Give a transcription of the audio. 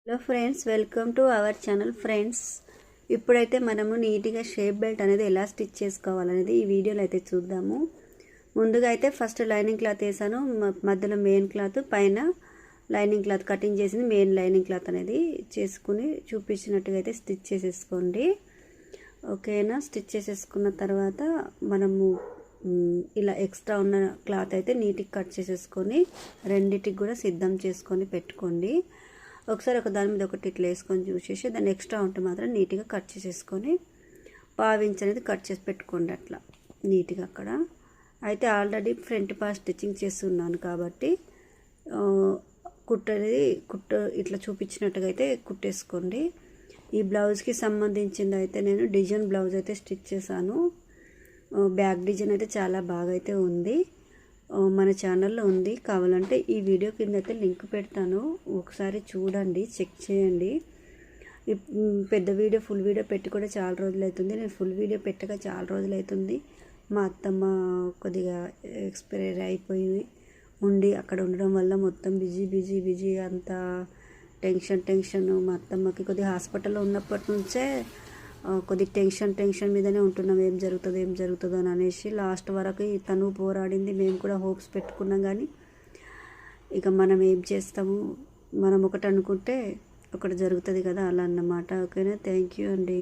Hello friends, welcome to our channel. Friends, ఇప్పుడైతే మనము నీట్గా షేప్ బెల్ట్ అనేది ఎలా స్టిచ్ చేసుకోవాలనేది ఈ వీడియోలో అయితే చూద్దాము. ముందుగా అయితే ఫస్ట్ లైనింగ్ క్లాత్ వేసాను, మధ్యలో మెయిన్ క్లాత్, పైన లైనింగ్ క్లాత్ కటింగ్ చేసింది మెయిన్ లైనింగ్ క్లాత్ అనేది చేసుకుని చూపించినట్టుగా అయితే స్టిచ్ చేసేసుకోండి. ఓకేనా? స్టిచ్ చేసేసుకున్న తర్వాత మనము ఇలా ఎక్స్ట్రా ఉన్న క్లాత్ అయితే నీట్గా కట్ చేసేసుకొని రెండింటికి కూడా సిద్ధం చేసుకొని పెట్టుకోండి. ఒకసారి ఒక దాని మీద ఒకటి ఇట్లా వేసుకొని చూసేసి దాన్ని ఎక్స్ట్రా ఉంటే మాత్రం నీట్గా కట్ చేసేసుకొని పావించి అనేది కట్ చేసి పెట్టుకోండి. అట్లా నీట్గా అక్కడ అయితే ఆల్రెడీ ఫ్రంట్ పార్ట్ స్టిచ్చింగ్ చేస్తున్నాను కాబట్టి కుట్ట ఇట్లా చూపించినట్టుగా అయితే కుట్టేసుకోండి. ఈ బ్లౌజ్కి సంబంధించింది అయితే నేను డిజైన్ బ్లౌజ్ అయితే స్టిచ్ చేశాను. బ్యాక్ డిజైన్ అయితే చాలా బాగా అయితే ఉంది, మన ఛానల్లో ఉంది. కావాలంటే ఈ వీడియో కింద అయితే లింక్ పెడతాను, ఒకసారి చూడండి, చెక్ చేయండి. పెద్ద వీడియో ఫుల్ వీడియో పెట్టి కూడా చాలా రోజులు అవుతుంది. నేను ఫుల్ వీడియో పెట్టక చాలా రోజులు అవుతుంది. మా అత్తమ్మ కొద్దిగా ఎక్స్పైర్ అయిపోయి ఉండి అక్కడ ఉండడం వల్ల మొత్తం బిజీ అంతా టెన్షన్. మా అత్తమ్మకి కొద్దిగా హాస్పిటల్లో ఉన్నప్పటి నుంచే కొద్దిగా టెన్షన్ మీదనే ఉంటున్నాం, ఏం జరుగుతుందో అని అనేసి. లాస్ట్ వరకు తను పోరాడింది, మేము కూడా హోప్స్ పెట్టుకున్నాం. కానీ ఇక మనం ఏం చేస్తాము, మనం ఒకటి అనుకుంటే ఒకటి జరుగుతుంది కదా, అలా అన్నమాట. ఓకేనా? థ్యాంక్ యూ అండి.